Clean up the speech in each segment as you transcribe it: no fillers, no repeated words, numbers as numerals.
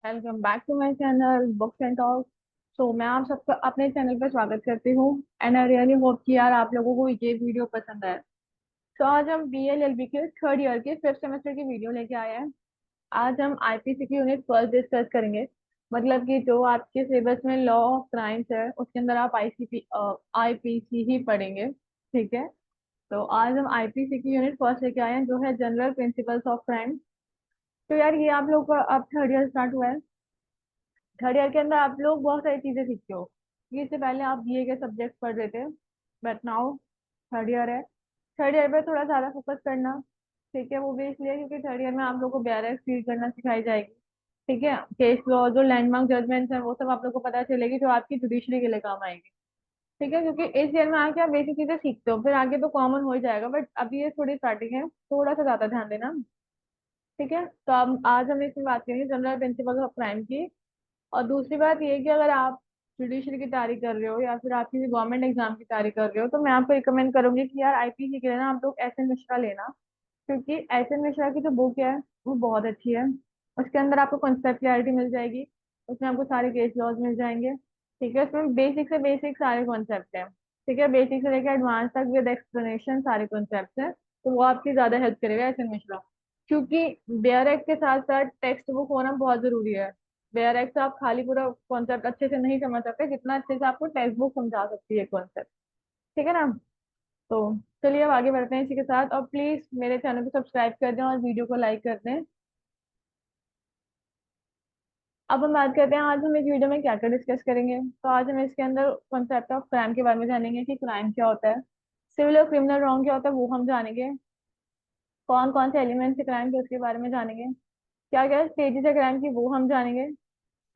Welcome back to my channel books and talk. मैं आप सबका अपने चैनल पर स्वागत करती हूँ। एंड आई रियली होप कि यार आप लोगों को ये वीडियो पसंद आए। तो आज हम BLLB के थर्ड ईयर के फिफ्थ सेमेस्टर की वीडियो लेके आए हैं। आज हम IPC की यूनिट फर्स्ट डिस्कस करेंगे। मतलब कि जो आपके सिलेबस में लॉ ऑफ क्राइम्स है उसके अंदर आप IPC ही पढ़ेंगे। ठीक है। तो आज हम IPC की यूनिट फर्स्ट लेके आए हैं जो है जनरल प्रिंसिपल्स ऑफ क्राइम। तो यार ये आप लोग का अब थर्ड ईयर स्टार्ट हुआ है। थर्ड ईयर के अंदर आप लोग बहुत सारी चीजें सीखते हो। ये इससे पहले आप BA के सब्जेक्ट पढ़ रहे थे, बट नाउ थर्ड ईयर है। थर्ड ईयर पे थोड़ा ज्यादा फोकस करना। ठीक है, वो भी इसलिए क्योंकि थर्ड ईयर में आप लोग को BRS फील करना सिखाई जाएगी। ठीक है, केस लॉ जो लैंडमार्क जजमेंट्स हैं वो सब आप लोग को पता चलेगी जो आपकी जुडिशरी के लिए काम आएगी। ठीक है, क्योंकि इस ईयर में आके आप बेसिक चीजें सीखते हो, फिर आगे तो कॉमन हो ही जाएगा, बट अभी ये थोड़ी स्टार्टिंग है, थोड़ा सा ज्यादा ध्यान देना। ठीक है, तो अब आज हम इसमें बात करेंगे जनरल प्रिंसिपल ऑफ क्राइम की। और दूसरी बात ये है कि अगर आप जुडिशरी की तैयारी कर रहे हो या फिर आप किसी गवर्नमेंट एग्जाम की तैयारी कर रहे हो तो मैं आपको रिकमेंड करूंगी कि यार IPC के लिए ना आप लोग SN मिश्रा लेना। क्योंकि SN मिश्रा की जो बुक है वो बहुत अच्छी है। उसके अंदर आपको कॉन्सेप्ट क्लैरिटी मिल जाएगी। उसमें आपको सारे केस लॉज मिल जाएंगे। ठीक है, उसमें बेसिक से बेसिक सारे कॉन्सेप्ट हैं। ठीक है, बेसिक से लेकर एडवांस तक विद एक्सप्लेनेशन सारे कॉन्सेप्ट हैं। तो वो आपकी ज्यादा हेल्प करेगा SN मिश्रा। क्योंकि बेयर एक्ट के साथ साथ टेक्स्ट बुक होना बहुत जरूरी है। बेयर एक्ट से आप खाली पूरा कॉन्सेप्ट अच्छे से नहीं समझ सकते जितना अच्छे से आपको टेक्स्ट बुक समझा सकती है कॉन्सेप्ट। ठीक है ना। तो चलिए अब आगे बढ़ते हैं इसी के साथ, और प्लीज मेरे चैनल को सब्सक्राइब कर दें और वीडियो को लाइक कर दें। अब हम बात करते हैं आज हम इस वीडियो में क्या क्या डिस्कस करेंगे। तो आज हम इसके अंदर कॉन्सेप्ट ऑफ क्राइम के बारे में जानेंगे कि क्राइम क्या होता है, सिविल और क्रिमिनल रॉन्ग क्या होता है वो हम जानेंगे, कौन कौन से एलिमेंट्स है क्राइम के उसके बारे में जानेंगे, क्या क्या स्टेजेस है क्राइम की वो हम जानेंगे,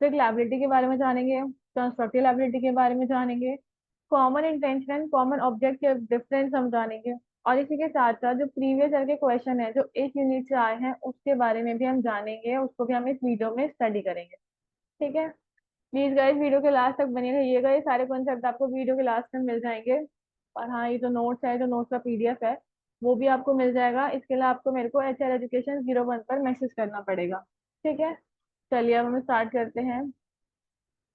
फिर लाइबिलिटी के बारे में जानेंगे, कंस्ट्रक्टिव लाइबिलिटी के बारे में जानेंगे, common intention and common object के डिफरेंस हम जानेंगे। और इसी के साथ साथ जो प्रीवियस ईयर के क्वेश्चन है जो एक यूनिट से आए हैं उसके बारे में भी हम जानेंगे, उसको भी हम इस वीडियो में स्टडी करेंगे। ठीक है, प्लीज गाइस वीडियो के लास्ट तक बने रहिएगा, ये सारे कॉन्सेप्ट आपको वीडियो के लास्ट में मिल जाएंगे। और हाँ, ये जो नोट्स है, जो नोट्स का PDF है वो भी आपको मिल जाएगा। इसके लिए आपको मेरे को HR Education 01 पर मैसेज करना पड़ेगा। ठीक है, चलिए अब हम स्टार्ट करते हैं।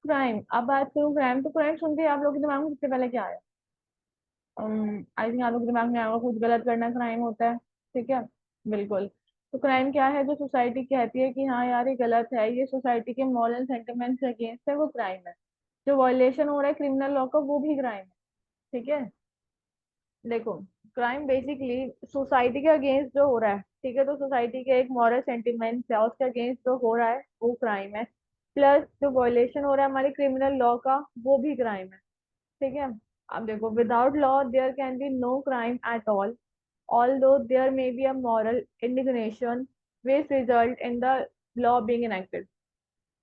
क्राइम, अब बात करूँ क्राइम, तो क्राइम सुनते ही आप लोगों के दिमाग में सबसे पहले क्या आया? आई थिंक आप लोगों के दिमाग में आएगा कुछ गलत करना क्राइम होता है। ठीक है, बिल्कुल। तो क्राइम क्या है? जो सोसाइटी कहती है कि हाँ यार ये गलत है, ये सोसाइटी के मॉरल सेंटिमेंट्स के अगेंस्ट है, वो क्राइम है। जो वायलेशन हो रहा है क्रिमिनल लॉ का वो भी क्राइम है। ठीक है, देखो, क्राइम बेसिकली सोसाइटी के अगेंस्ट जो हो रहा है, ठीक है, तो सोसाइटी के एक मॉरल सेंटिमेंट्स है उसके अगेंस्ट जो हो रहा है वो क्राइम है। प्लस जो वायलेशन हो रहा है हमारे क्रिमिनल लॉ का वो भी क्राइम है। ठीक है, अब देखो, without law there can be no crime at all, although there may be a moral indignation which result in the law being enacted।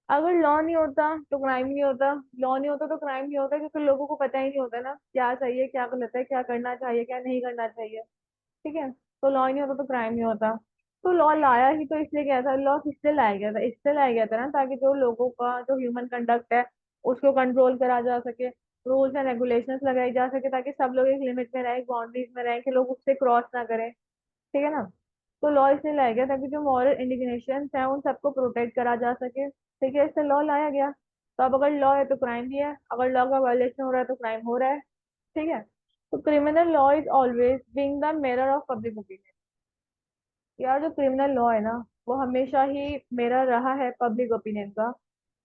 अगर लॉ नहीं होता तो क्राइम नहीं होता, लॉ नहीं होता तो क्राइम नहीं होता, क्योंकि लोगों को पता ही नहीं होता ना क्या सही है क्या गलत है, क्या करना चाहिए क्या नहीं करना चाहिए। ठीक है, तो लॉ ही नहीं होता तो क्राइम नहीं होता। तो लॉ लाया ही तो इसलिए गया था, लॉ किससे लाया गया था? इससे लाया गया था ना ताकि जो लोगों का जो ह्यूमन कंडक्ट है उसको कंट्रोल करा जा सके, रूल्स एंड रेगुलेशंस लगाई जा सके ताकि सब लोग एक लिमिट में रहें, बाउंड्रीज में रहें, कि लोग उससे क्रॉस ना करें। ठीक है ना। तो लॉ इसलिए लाया गया ताकि जो मॉरल इंडिग्नेशन है उन सबको प्रोटेक्ट करा जा सके। ठीक है, इससे लॉ लाया गया। तो अब अगर लॉ है तो क्राइम भी है, अगर लॉ का वायलेशन हो रहा है तो क्राइम हो रहा है। ठीक है, तो criminal law is always being the mirror of public opinion. यार जो क्रिमिनल लॉ है ना वो हमेशा ही मिरर रहा है पब्लिक ओपिनियन का।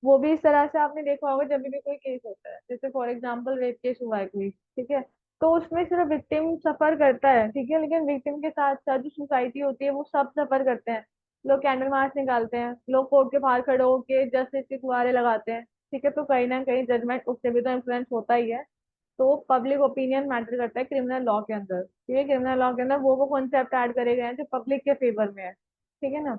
वो भी इस तरह से आपने देखा होगा जब भी कोई केस होता है, जैसे फॉर एग्जांपल रेप केस हुआ है कोई, ठीक है, तो उसमें सिर्फ विक्टिम सफर करता है। ठीक है, लेकिन विक्टिम के साथ साथ जो सोसाइटी होती है वो सब सफर करते हैं। लोग कैंडल मार्च निकालते हैं, लोग कोर्ट के बाहर खड़े होके जस्टिस के गुहारे लगाते हैं। ठीक है, तो कहीं ना कहीं जजमेंट उससे भी तो इन्फ्लुएंस होता ही है। तो पब्लिक ओपिनियन मैटर करता है क्रिमिनल लॉ के अंदर। ठीक है, क्रिमिनल लॉ के अंदर वो कॉन्सेप्ट ऐड करे गए हैं जो पब्लिक के फेवर में है। ठीक है ना।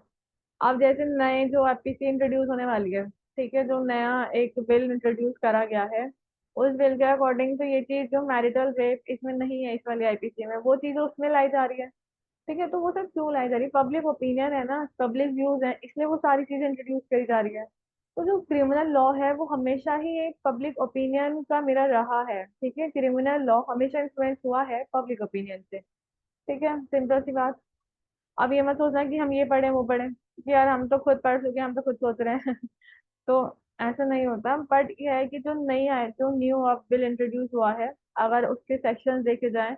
अब जैसे नए जो IPC इंट्रोड्यूस होने वाली है, ठीक है, जो नया एक बिल इंट्रोड्यूस करा गया है, उस बिल के अकॉर्डिंग तो ये चीज जो मैरिटल रेप इसमें नहीं है, इस वाली IPC में वो चीज उसमें लाई जा रही है। ठीक है, तो वो सब क्यों लाई जा रही है? पब्लिक ओपिनियन है ना, पब्लिक व्यूज है, इसलिए वो सारी चीजें इंट्रोड्यूस करी जा रही है। तो जो क्रिमिनल लॉ है वो हमेशा ही एक पब्लिक ओपिनियन का मिरर रहा है। ठीक है, क्रिमिनल लॉ हमेशा इन्फ्लुएंस हुआ है पब्लिक ओपिनियन से। ठीक है, सिंपल सी बात। अब ये मत सोचना कि हम ये पढ़े वो पढ़े, कि यार हम तो खुद पढ़ चुके हैं, हम तो खुद सोच रहे हैं। तो ऐसा नहीं होता, बट ये है कि जो नई आए, जो न्यू अब बिल इंट्रोड्यूस हुआ है, अगर उसके सेक्शंस देखे जाएं,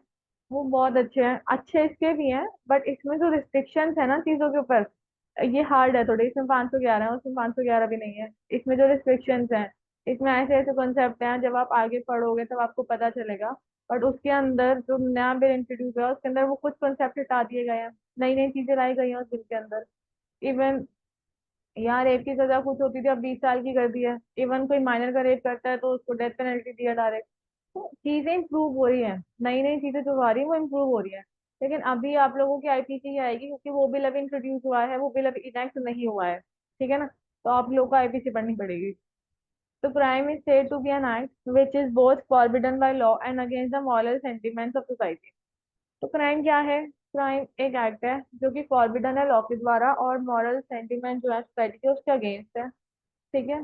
वो बहुत अच्छे हैं, अच्छे इसके भी हैं, बट इसमें जो रिस्ट्रिक्शंस है ना चीजों के ऊपर, ये हार्ड है थोड़ी। इसमें 511 है, उसमें 511 भी नहीं है। इसमें जो रिस्ट्रिक्शंस हैं, इसमें ऐसे ऐसे कॉन्सेप्ट हैं, जब आप आगे पढ़ोगे तब आपको पता चलेगा। बट उसके अंदर जो नया बिल इंट्रोड्यूस हुआ है, उसके अंदर वो कुछ कॉन्सेप्ट हटा दिए गए हैं, नई नई चीजें लाई गई हैं उस बिल के अंदर। इवन यहाँ रेप की सजा कुछ होती थी, अब 20 साल की कर दी है। इवन कोई माइनर का रेप करता है तो उसको डेथ पेनल्टी दिया डायरेक्ट। तो चीजें इंप्रूव हो रही हैं, नई नई चीजें जो आ रही है वो इंप्रूव हो रही है। लेकिन अभी आप लोगों की आईपीसी ही आएगी, क्योंकि वो बिल अभी इंट्रोड्यूस हुआ है, वो बिल अभी इनेक्ट नहीं हुआ है। ठीक है ना? तो आप लोगों को आईपीसी पढ़नी पड़ेगी। तो crime is said to be an act which is both forbidden by law and against the moral sentiments of society। तो क्राइम क्या है? क्राइम एक एक्ट है जो कि फॉरबिडन है लॉ के द्वारा, और मॉरल सेंटिमेंट जो है सोसाइटी के, उसके अगेंस्ट है। ठीक है?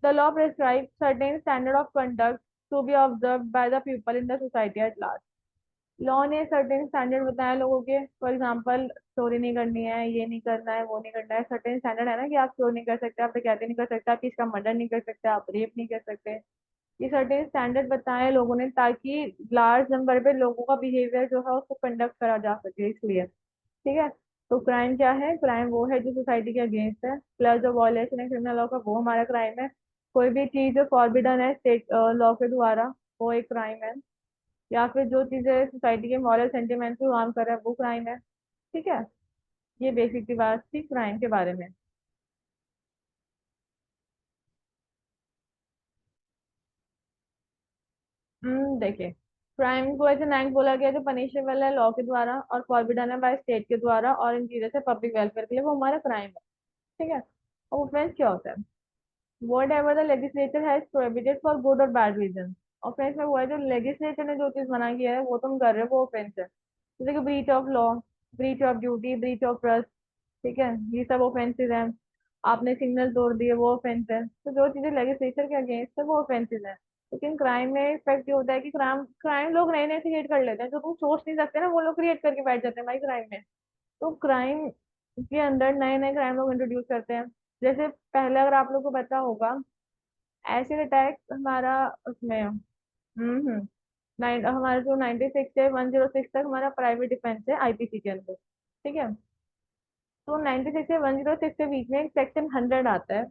The law prescribe certain standard of conduct to be observe by the people in the society at large. Law ने सर्टेन स्टैंडर्ड बताया लोगों के, फॉर एग्जाम्पल चोरी नहीं करनी है, ये नहीं करना है, वो नहीं करना है। सर्टेन स्टैंडर्ड है ना, कि आप चोरी नहीं कर सकते, आप डकैती नहीं कर सकते, आप किसी का मर्डर नहीं कर सकते, आप रेप नहीं कर सकते। ये सर्टेन स्टैंडर्ड बताए लोगों ने, ताकि लार्ज नंबर पे लोगों का बिहेवियर जो है उसको कंडक्ट करा जा सके, इसलिए। ठीक है? तो क्राइम क्या है? क्राइम वो है जो सोसाइटी के अगेंस्ट है, प्लस जो वॉयलेशन है क्रिमिनल लॉ का, वो हमारा क्राइम है। कोई भी चीज जो फॉरबिडन है स्टेट लॉ के द्वारा, वो एक क्राइम है। या फिर जो चीजें सोसाइटी के मॉरल सेंटिमेंट को हार्म कर रहा है, वो क्राइम है। ठीक है? ये बेसिक सी बात थी क्राइम के बारे में। देखिए, क्राइम को ऐसे रैंक बोला गया जो पनिशेबल है लॉ के द्वारा और फॉरबिडन है बाय स्टेट के द्वारा और इन चीजों से पब्लिक वेलफेयर के लिए, वो हमारा क्राइम है। ठीक है? और ऑफेंस क्या होता है? whatever the legislature has prohibited for good or bad reasons। Offence में वो है जो लेजिस्लेचर ने जो चीज मना किया है वो तुम कर रहे हो, वो ऑफेंस है। जैसे कि breach of law, breach of duty, breach of trust. ठीक है? ये सब ऑफेंसेस हैं। आपने सिग्नल तोड़ दिए, वो ऑफेंस है। तो जो चीजें लेजिस्लेचर के अगेंस्ट है वो ऑफेंसेस है। लेकिन क्राइम में इफेक्ट ये होता है कि क्राइम क्राइम लोग नए नए क्रिएट कर लेते हैं, जो तुम सोच नहीं सकते ना, वो लोग क्रिएट करके बैठ जाते हैं भाई क्राइम में। तो क्राइम के अंदर नए नए क्राइम लोग इंट्रोड्यूस करते हैं। जैसे पहले अगर आप लोग को पता होगा, एसिड अटैक हमारा उसमें, हम्म, नाइन हमारा जो 96 से 106 तक हमारा प्राइवेट डिफेंस है आईपीसी के अंदर। ठीक है? तो 96 से 106 के बीच में एक सेक्शन 100 आता है।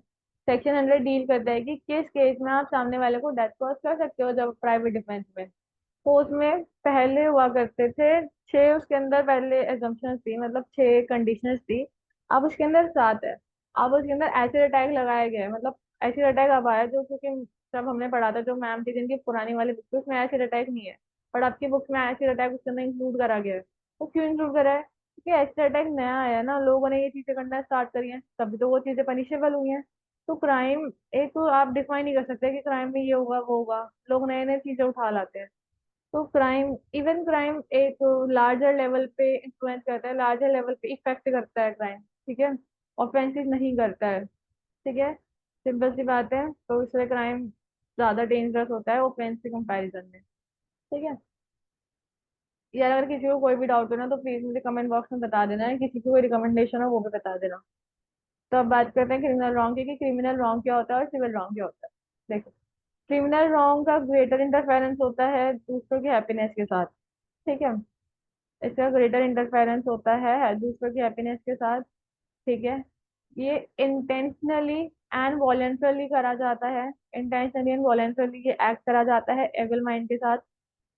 सेक्शन 100 डील करता है कि किस केस में आप सामने वाले को डेथ कॉज कर सकते हो जब प्राइवेट डिफेंस में। तो उसमें पहले हुआ करते थे 6, उसके अंदर पहले एजम्पशंस थी, मतलब 6 कंडीशंस थी। अब उसके अंदर 7 है। अब उसके अंदर एसिड अटैक लगाया गया है, मतलब एसिड अटैक अब आया, जो क्योंकि जब हमने पढ़ा था, जो मैम थी जिनकी पुरानी वाली बुक थी, उसमें एसिड अटैक नहीं है। पर आपकी बुक्स में एसिड अटैक उसके अंदर इंक्लूड करा गया है। वो क्यों इंक्लूड करा है? क्योंकि एसिड अटैक नया आया है ना, लोगों ने ये चीजें करना स्टार्ट करी हैं, तभी तो वो चीजें पनिशेबल हुई हैं। तो क्राइम एक तो आप डिफाइन नहीं कर सकते कि क्राइम में ये होगा वो होगा, लोग नए नए चीजें उठा लाते हैं। तो क्राइम, इवन क्राइम एक लार्जर लेवल पे इन्फ्लुएंस करता है, लार्जर लेवल पे इफेक्ट करता है क्राइम। ठीक है? ऑफेंसिव नहीं करता है। ठीक है? सिंपल सी बात है, तो इसलिए क्राइम ज्यादा डेंजरस होता है ऑफेंस के कंपैरिजन में। ठीक है? यार अगर किसी को कोई भी डाउट हो ना, तो प्लीज मुझे कमेंट बॉक्स में बता देना है, किसी की कोई रिकमेंडेशन हो वो भी बता देना। तो अब बात करते हैं क्रिमिनल रॉन्ग की, कि क्रिमिनल रॉन्ग क्या होता है और सिविल रॉन्ग क्या होता है। देखो, क्रिमिनल रॉन्ग का ग्रेटर इंटरफेरेंस होता है दूसरों की हैप्पीनेस के साथ। ठीक है? इसका ग्रेटर इंटरफेरेंस होता है दूसरों की हैप्पीनेस के साथ। ठीक है? ये इंटेंशनली एंड वॉलेंटरली करा जाता है। इंटेंशनली एंड वॉलेंटरली ये एक्ट करा जाता है एविल माइंड के साथ।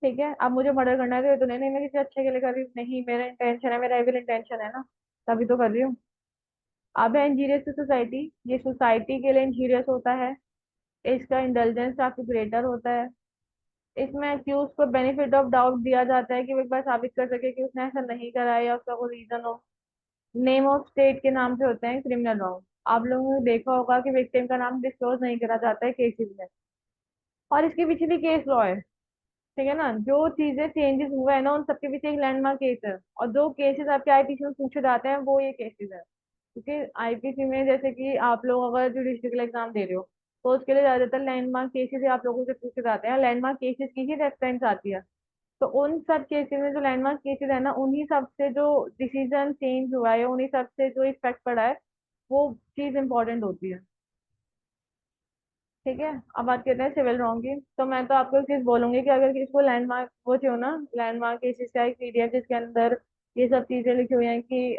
ठीक है? अब मुझे मर्डर करना है, तो ये तो नहीं नहीं मैं किसी अच्छे के लिए कर रही हूँ, नहीं, मेरा इंटेंशन है, मेरा एविल इंटेंशन है ना, तभी तो कर रही हूँ। अब है इंजीरियस टू सोसाइटी। ये सोसाइटी के लिए इंजीरियस होता है। इसका इंटेलिजेंस काफी ग्रेटर होता है। इसमें एक्यूज को बेनिफिट ऑफ डाउट दिया जाता है कि वो एक बार साबित कर सके कि उसने ऐसा नहीं करा है, या उसका कोई रीजन हो। नेम ऑफ स्टेट के नाम से होते हैं क्रिमिनल लॉ। आप लोगों ने देखा होगा कि विक्टिम का नाम डिस्क्लोज नहीं करा जाता है केसेस में, और इसके पीछे भी केस लॉ है। ठीक है ना? जो चीजें चेंजेस हुए हैं ना, उन सबके पीछे एक लैंडमार्क केस है, और जो केसेस आपके आईपीसी में पूछे जाते हैं वो ये केसेस है। क्योंकि आईपीसी में जैसे कि आप लोग अगर जुडिशरी एग्जाम दे रहे हो, तो उसके लिए ज्यादातर लैंडमार्क केसेस ही आप लोगों से पूछे जाते हैं, लैंडमार्क केसेस की ही रेफरेंस आती है। तो उन सब केसेस में जो लैंडमार्क केसेस है ना, उन्हीं सब से जो डिसीजन चेंज हुआ है, उन्हीं सब से जो इफेक्ट पड़ा है, वो चीज इंपॉर्टेंट होती है। ठीक है। अब बात करते हैं सिविल रॉन्ग की। तो मैं तो आपको एक चीज बोलूंगी कि अगर किसी को लैंडमार्क वो चाहिए हो ना, लैंडमार्क केसेस का एक पीडीएफ जिसके अंदर ये सब चीजें लिखी हुई हैं कि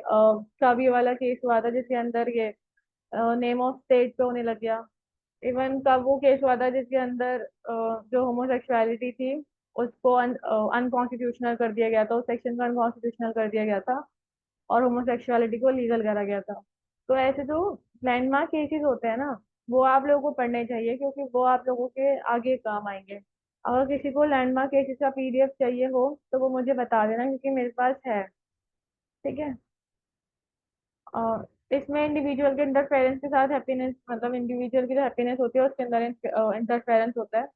कब ये वाला केस हुआ था जिसके अंदर ये नेम ऑफ स्टेट पे होने लग गया। इवन कब वो केस हुआ था जिसके अंदर जो होमोसेक्सुअलिटी थी उसको अनकॉन्स्टिट्यूशनल कर दिया गया था, उस सेक्शन को अनकॉन्स्टिट्यूशनल कर दिया गया था, और होमोसेक्सुअलिटी को लीगल करा गया था। तो ऐसे जो लैंडमार्क केसेस होते हैं ना, वो आप लोगों को पढ़ने चाहिए, क्योंकि वो आप लोगों के आगे काम आएंगे। अगर किसी को लैंडमार्क केसेस का पीडीएफ चाहिए हो तो वो मुझे बता देना, क्योंकि मेरे पास है। ठीक है। और इसमें इंडिविजुअल के इंटरफेरेंस के साथ हैप्पीनेस, मतलब इंडिविजुअल की जो हैप्पीनेस होती है उसके अंदर इंटरफेरेंस होता है।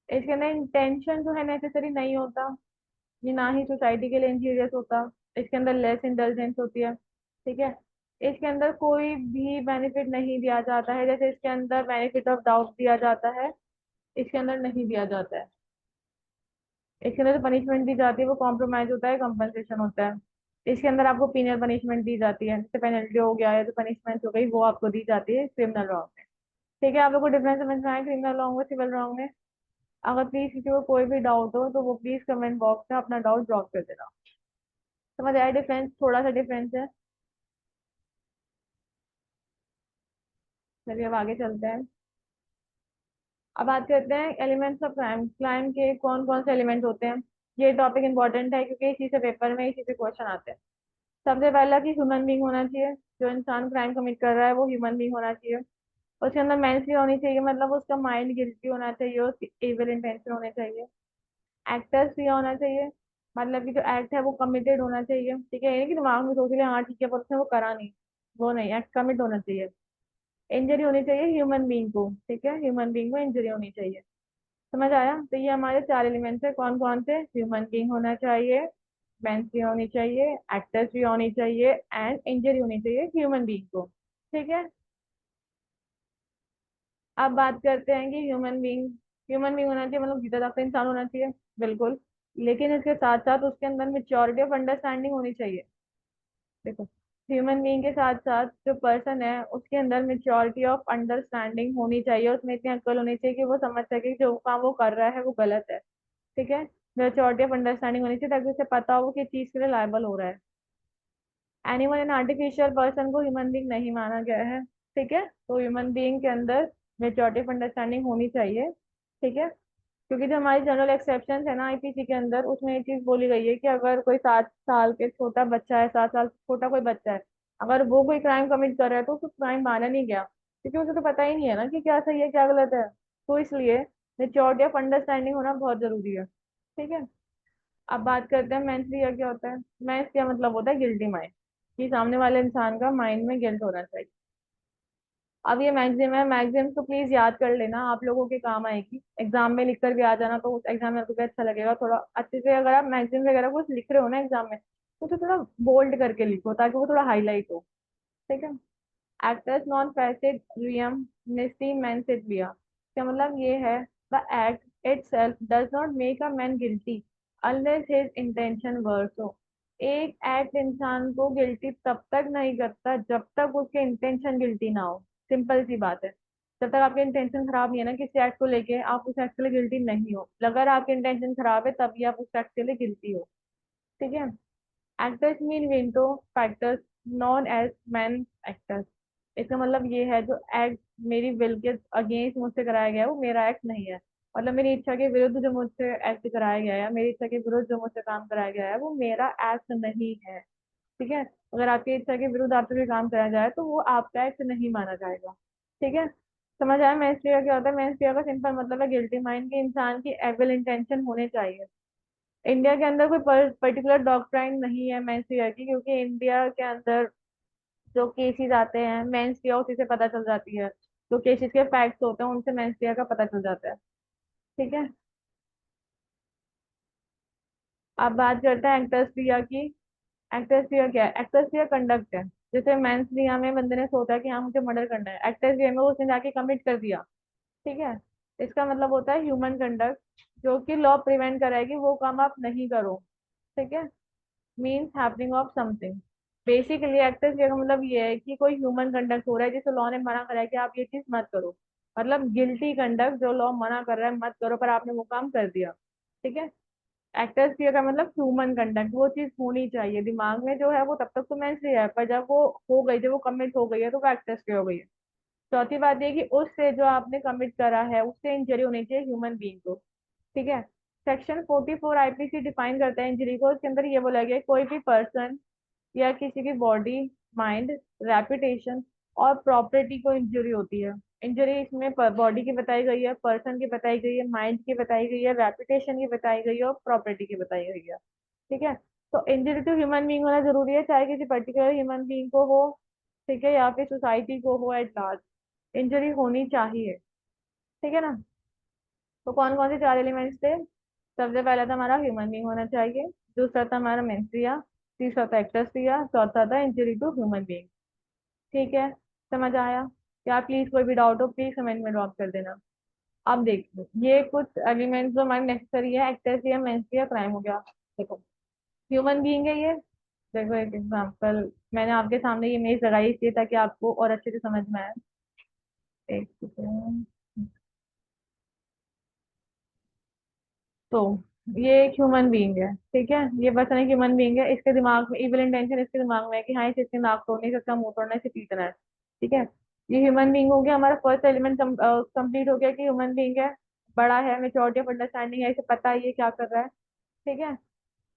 इसके अंदर इंटेंशन जो है नेसेसरी नहीं होता, ये ना ही सोसाइटी के लिए इंजीरियस होता। इसके अंदर लेस इंटेलिजेंस होती है। ठीक है। इसके अंदर कोई भी बेनिफिट नहीं दिया जाता है, जैसे इसके अंदर बेनिफिट ऑफ डाउट दिया जाता है, इसके अंदर नहीं दिया जाता है। इसके अंदर जो पनिशमेंट दी जाती है वो कॉम्प्रोमाइज होता है, कंपनसेशन होता है। इसके अंदर आपको पीनल पनिशमेंट दी जाती है, जैसे पेनल्टी हो गया या जो पनिशमेंट हो गई वो आपको दी जाती है क्रिमिनल लॉ में। ठीक है। आप लोग को डिफरेंस समझ में आया क्रिमिनल लॉ में सिविल लॉ में? अगर प्लीज किसी को कोई भी डाउट हो तो वो प्लीज कमेंट बॉक्स में अपना डाउट ड्रॉप कर देना। समझ आया डिफरेंस? थोड़ा सा डिफरेंस है। चलिए अब आगे चलते हैं। अब बात करते हैं एलिमेंट्स ऑफ क्राइम। क्राइम के कौन कौन से एलिमेंट होते हैं। ये टॉपिक इंपॉर्टेंट है क्योंकि इसी से पेपर में इसी से क्वेश्चन आते हैं। सबसे पहला कि ह्यूमन बींग होना चाहिए। जो इंसान क्राइम कमिट कर रहा है वो ह्यूमन बींग होना चाहिए। उसके अंदर मेंटली होनी चाहिए, मतलब उसका माइंड गिल्टी होना चाहिए, उसकी एविल इंटेंशन होने चाहिए। एक्टर्स भी होना चाहिए, मतलब कि जो एक्ट है वो कमिटेड होना चाहिए। ठीक है, ये नहीं कि दिमाग में सोच लिया हाँ ठीक है पर उसने वो करा नहीं। वो नहीं, एक्ट कमिट होना चाहिए। इंजरी होनी चाहिए ह्यूमन बींग को। ठीक है, ह्यूमन बींग को इंजरी होनी चाहिए। समझ आया? तो ये हमारे चार एलिमेंट्स है। कौन कौन से? ह्यूमन बींग होना चाहिए, मेंटली होनी चाहिए, एक्टर्स भी होनी चाहिए, एंड इंजरी होनी चाहिए ह्यूमन बींग को। ठीक है। अब बात करते हैं कि ह्यूमन बींग होना चाहिए मतलब जीता जागता इंसान होना चाहिए, बिल्कुल। लेकिन इसके साथ साथ उसके अंदर मेच्योरिटी ऑफ अंडरस्टैंडिंग होनी चाहिए। देखो, ह्यूमन बीइंग के साथ साथ जो पर्सन है उसके अंदर मेच्योरिटी ऑफ अंडरस्टैंडिंग होनी चाहिए, उसमें इतनी अक्ल होनी चाहिए कि वो समझ सके कि जो काम वो कर रहा है वो गलत है। ठीक है। मेच्योरिटी ऑफ अंडरस्टैंडिंग होनी चाहिए ताकि उसे पता हो कि चीज के लिए लायबल हो रहा है। एनिमल एंड आर्टिफिशियल पर्सन को ह्यूमन बीइंग नहीं माना गया है। ठीक है। तो ह्यूमन बीइंग के अंदर मेच्योरिटी ऑफ अंडरस्टैंडिंग होनी चाहिए। ठीक है। क्योंकि जो हमारी जनरल एक्सेप्शन है ना आईपीसी के अंदर, उसमें एक चीज बोली गई है कि अगर कोई 7 साल के छोटा बच्चा है, 7 साल छोटा कोई बच्चा है, अगर वो कोई क्राइम कमिट कर रहा है तो उसको क्राइम माना नहीं गया, क्योंकि उसे तो पता ही नहीं है ना कि क्या सही है क्या गलत है। तो इसलिए मेच्योरिटी ऑफ अंडरस्टैंडिंग होना बहुत जरूरी है। ठीक है। अब बात करते हैं मेंस या क्या होता है। मेंस क्या मतलब होता है गिल्टी माइंड, कि सामने वाले इंसान का माइंड में गिल्ट होना चाहिए। अब ये मैक्सिम है, मैक्सिम तो प्लीज याद कर लेना, आप लोगों के काम आएगी। एग्जाम में लिख कर भी आ जाना तो उस एग्जाम में आपको भी अच्छा लगेगा। थोड़ा अच्छे से अगर आप मैक्सिम वगैरह कुछ लिख रहे हो ना एग्जाम में, तो उसे थोड़ा बोल्ड करके लिखो ताकि वो थोड़ा हाईलाइट हो। ठीक है। एक्टर्स नॉन फैसिड रियम नेस्टी मैंसिड लिया, क्या मतलब ये है, the act itself does not make a man guilty unless his intention were so। एक एक्ट इंसान को गिल्टी तब तक नहीं करता जब तक उसके इंटेंशन गिल्टी ना हो। सिंपल सी बात है। जब तक आपके इंटेंशन खराब नहीं है ना किसी एक्ट को लेके, आप उस एक्ट के लिए गिल्टी नहीं हो। अगर आपके इंटेंशन खराब है तभी आप उस एक्ट के लिए गिल्टी हो। ठीक है। एक्टर्स मीन विंडो फैक्टर्स नॉन एज मैन एक्टर्स। इसका मतलब ये है जो एक्ट मेरी विल के अगेंस्ट मुझसे कराया गया है वो मेरा एक्ट नहीं है। मतलब मेरी इच्छा के विरुद्ध जो मुझसे एक्ट कराया गया है, मेरी इच्छा के विरुद्ध जो मुझसे काम कराया गया है वो मेरा एक्ट नहीं है। ठीक है। अगर आपकी इच्छा के विरुद्ध आपसे कोई काम कराया जाए तो वो आपका एक्ट नहीं माना जाएगा। ठीक है। समझ आया मेंस्ट्रिया क्या होता है? मेंस्ट्रिया का सिंपल मतलब है गिल्टी माइंड, की इंसान की एविल इंटेंशन होने चाहिए। इंडिया के अंदर कोई पर्टिकुलर डॉक्ट्राइन नहीं है मेंस्ट्रिया की, क्योंकि इंडिया के अंदर जो केसेस आते हैं मेंस्ट्रिया उसी से पता चल जाती है। जो केसेस के फैक्ट्स होते हैं उनसे मेंस्ट्रिया का पता चल जाता है। ठीक है। अब बात करते हैं एक्टर्स की। एक्टर्स क्या है? एक्टर्स कंडक्ट है। जैसे मेंस्ट्रिया में बंदे ने सोचा कि हाँ मुझे मर्डर करना है, एक्टर्स में वो उसने जाके कमिट कर दिया। ठीक है। इसका मतलब होता है ह्यूमन कंडक्ट, जो कि लॉ प्रिवेंट कराएगी वो काम आप नहीं करो। ठीक है। Means happening of something. Basically actors का मतलब ये है कि कोई ह्यूमन कंडक्ट हो रहा है जिसे लॉ ने मना करा है कि आप ये चीज मत करो। मतलब गिल्टी कंडक्ट जो लॉ मना कर रहा है मत करो, पर आपने वो काम कर दिया। ठीक है। एक्टर्स का मतलब ह्यूमन कंडक्ट, वो चीज होनी चाहिए दिमाग में जो है वो तब तक तो मैंने है, पर जब वो हो गई, जब वो कमिट हो गई है तो वो एक्टर्स की हो गई है। चौथी बात ये कि उससे जो आपने कमिट करा है उससे इंजरी होनी चाहिए ह्यूमन बीइंग को। ठीक है। सेक्शन 44 आईपीसी डिफाइन करता है इंजरी को। इसके अंदर ये बोला गया है, कोई भी पर्सन या किसी की बॉडी, माइंड, रेपुटेशन और प्रॉपर्टी को इंजरी होती है। इंजरी इसमें बॉडी की बताई गई है, पर्सन की बताई गई है, माइंड की बताई गई है, रेपुटेशन की बताई गई है और प्रॉपर्टी की बताई गई है। ठीक है। तो इंजरी टू ह्यूमन बीइंग होना जरूरी है, चाहे किसी पर्टिकुलर ह्यूमन बीइंग को हो, ठीक है, या फिर सोसाइटी को हो एट लार्ज, इंजरी होनी चाहिए। ठीक है ना। तो कौन कौन से चार एलिमेंट्स थे? सबसे पहला था हमारा ह्यूमन बीइंग होना चाहिए, दूसरा था हमारा मेंस्ट्रिया, तीसरा था एक्टोस्फिया, चौथा था इंजरी टू ह्यूमन बीइंग। ठीक है। समझ आया? क्या प्लीज कोई भी डाउट हो प्लीज कमेंट में ड्रॉप कर देना। अब देखो ये कुछ एलिमेंट्स जो हमारे नेसेसरी है, एक्टोस्फिया, मेंस्ट्रिया, क्राइम हो गया। देखो ह्यूमन बीइंग है ये। देखो एक एग्जांपल मैंने आपके सामने ये इमेज लगाई इसलिए ताकि आपको और अच्छे से समझ में आए। एक सेकंड। तो ये एक ह्यूमन बीइंग है, ठीक है, ये पर्सन एक ह्यूमन बीइंग है, इसके दिमाग में इविल इंटेंशन, इसके दिमाग में है कि हाँ इसे इसके नाक तोड़ना है, इसका मुंह तोड़ना है, इसे पीटना है। ठीक है। ये ह्यूमन बीइंग हो गया, हमारा फर्स्ट एलिमेंट कंप्लीट हो गया कि ह्यूमन बीइंग है, बड़ा है, मेच्योरिटी ऑफ अंडरस्टैंडिंग है, इसे पता है ये क्या कर रहा है। ठीक है।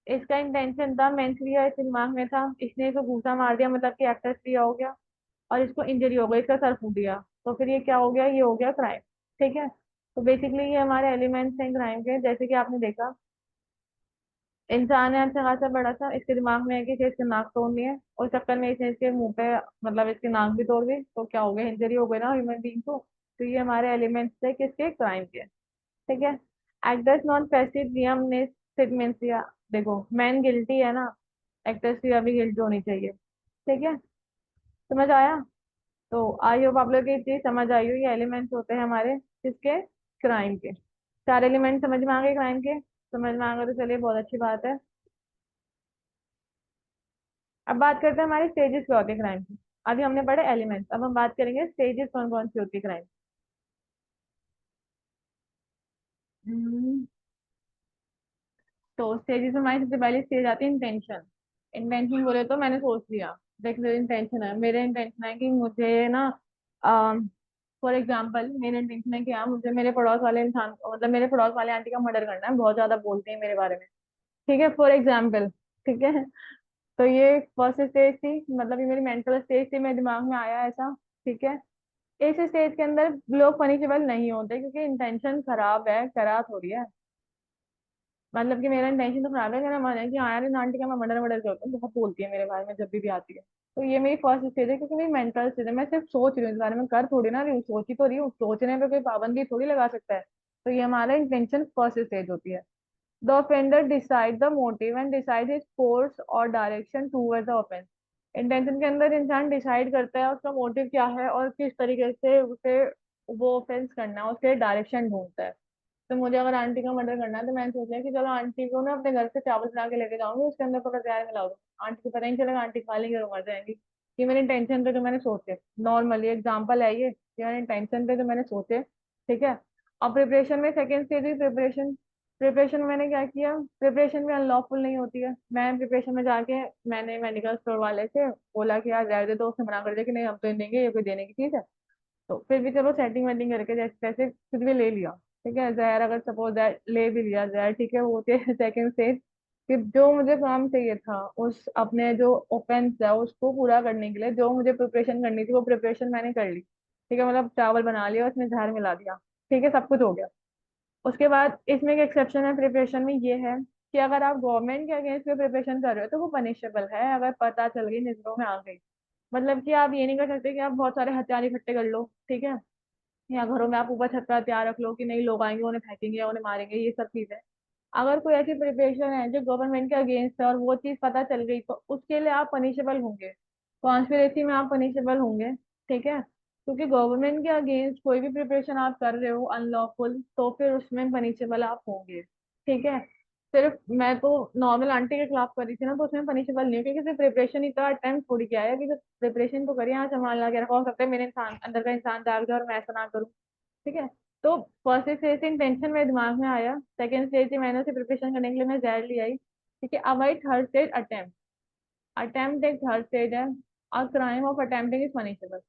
इसका इंटेंशन था, मेंटली इसके दिमाग में था, इसने इसको घूसा मार दिया मतलब कि एक्टर्स किया हो गया, और इसको इंजरी हो गई, इसका सर फूट गया, तो फिर ये क्या हो गया, ये हो गया क्राइम। ठीक है। तो बेसिकली ये हमारे एलिमेंट्स हैं क्राइम के, जैसे कि आपने देखा इंसान है अच्छा खासा बड़ा सा, इसके दिमाग में है कि इसे इसके नाक तोड़नी है, और चक्कर में इसने इसके मुंह पे मतलब इसकी नाक भी तोड़ दी, तो क्या हो गया, इंजरी हो गई ना ह्यूमन बीइंग को। तो ये हमारे एलिमेंट्स है किसके, क्राइम के। ठीक है। एक्टर्स नॉन पैसिव नियम ने सिगमेंसिया। देखो मैन गिल्टी है ना, एक्टर्स की अभी गिल्टी होनी चाहिए। ठीक है। समझ आया? तो आई होप आप लोग ये चीज समझ आई हो, ये एलिमेंट्स होते हैं हमारे किसके, क्राइम के। चार एलिमेंट समझ में आ गए क्राइम के? समझ में आ गए तो चलिए बहुत अच्छी बात है। अब बात करते हैं हमारी स्टेजेस क्या होती है क्राइम की। अभी हमने पढ़े एलिमेंट्स, अब हम बात करेंगे स्टेजेस कौन कौन सी होती है क्राइम। तो स्टेजेस में हमारी सबसे पहली स्टेज आती है इंटेंशन। इंटेंशन बोले तो मैंने सोच लिया, देख मेरे इंटेंशन है, मेरे इंटेंशन है कि मुझे ना, फॉर एग्जाम्पल मेरे इंटेंशन है कि हाँ मुझे मेरे पड़ोस वाले इंसान मतलब मेरे पड़ोस वाले आंटी का मर्डर करना है, बहुत ज्यादा बोलते हैं मेरे बारे में। ठीक है, फॉर एग्जाम्पल। ठीक है। तो ये फर्स्ट स्टेज थी, मतलब ये मेरी मेंटल स्टेज थी, मेरे दिमाग में आया ऐसा। ठीक है। इस स्टेज के अंदर लोग पनिशेबल नहीं होते क्योंकि इंटेंशन खराब है, करा थोड़ी है। मतलब कि मेरा इंटेंशन तो खराब है, मेरा मन है कि हाँ यार इन आंटी का मैं मर्डर मर्डर करता हूँ, बहुत बोलती है मेरे बारे में जब भी आती है। तो ये मेरी फर्स्ट स्टेज है क्योंकि मेरी मेंटल स्टेज है, मैं सिर्फ सोच रही हूँ इस बारे में, कर थोड़ी ना रही हूँ, सोच ही तो रही हूँ, सोचने पे कोई पाबंदी थोड़ी लगा सकता है। तो ये हमारा इंटेंशन फर्स्ट स्टेज होती है। The offender decide the motive and decide his course और direction toward the offence. Intention के अंदर इंसान डिसाइड करता है उसका मोटिव क्या है और किस तरीके से उसे वो ऑफेंस करना है, उसके डायरेक्शन ढूंढता है। तो मुझे अगर आंटी का मर्डर करना है तो मैंने सोचा कि चलो आंटी को ना अपने घर से चावल बना के लेके जाऊंगी, उसके अंदर थोड़ा जहर मिला दूंगी, आंटी को पता नहीं चलेगा, आंटी खा लेंगे और मर जाएंगी। ये मेरे इंटेंशन थे जो मैंने सोचे, नॉर्मली एग्जाम्पल है ये मेरे इंटेंशन थे जो मैंने सोचे। ठीक है। अब प्रिपरेशन में सेकेंड स्टेज हुई प्रिपरेशन। प्रिपरेशन में मैंने क्या किया, प्रिपरेशन भी अनलॉफुल नहीं होती है। मैं प्रिपरेशन में जाके मैंने मेडिकल स्टोर वाले से बोला कि यार जहर दे दो, उसने मना कर दिया कि नहीं हम तो नहीं देंगे, ये कोई देने की चीज है। तो फिर भी चलो सेटिंग वेटिंग करके जैसे तैसे कुछ भी ले लिया। ठीक है, जहर अगर सपोज ले भी लिया जहर, ठीक है, वो होती है सेकंड स्टेज। कि जो मुझे काम चाहिए था उस अपने जो ऑफेंस है उसको पूरा करने के लिए, जो मुझे प्रिपरेशन करनी थी वो प्रिपरेशन मैंने कर ली। ठीक है, मतलब चावल बना लिया उसमें जहर मिला दिया। ठीक है, सब कुछ हो गया। उसके बाद इसमें एक एक्सेप्शन है प्रिपरेशन में, ये है कि अगर आप गवर्नमेंट के अगेंस्ट में प्रिपरेशन कर रहे हो तो वो पनिशेबल है, अगर पता चल गई, नजरों में आ गई। मतलब कि आप ये नहीं कर सकते कि आप बहुत सारे हथियार इकट्ठे कर लो, ठीक है, या घरों में आप ऊपर छत पर हथियार रख लो कि नहीं लोग आएंगे उन्हें फेंकेंगे या उन्हें मारेंगे, ये सब चीजें। अगर कोई ऐसी प्रिपरेशन है जो गवर्नमेंट के अगेंस्ट है और वो चीज पता चल गई तो उसके लिए आप पनिशेबल होंगे, कॉन्स्पिरेसी में आप पनिशेबल होंगे। ठीक है। क्योंकि गवर्नमेंट के अगेंस्ट कोई भी प्रिपरेशन आप कर रहे हो अनलॉफुल, तो फिर उसमें पनिशेबल आप होंगे। ठीक है। सिर्फ मैं तो नॉर्मल आंटी के खिलाफ कर रही थी ना, तो उसमें पनिशेबल नहीं हो, क्योंकि सिर्फ प्रिपरेशन ही था, अटेम्प्ट थोड़ी किया है। अभी जो प्रिपरेशन तो करिए, यहाँ संभालना क्या रखा, हो सकता है मेरे इंसान अंदर का इंसान जाग जाए और मैं ऐसा ना करूँ। ठीक है। तो फर्स्ट स्टेज से इंटेंशन मेरे दिमाग में आया, सेकंड स्टेज से मैंने उसे प्रिपरेशन करने के लिए मैं जहर ले आई। ठीक है। अब आई थर्ड स्टेज, अटेम्प्ट। अटेम्प्ट एक थर्ड स्टेज है। और crime of attempting is punishable.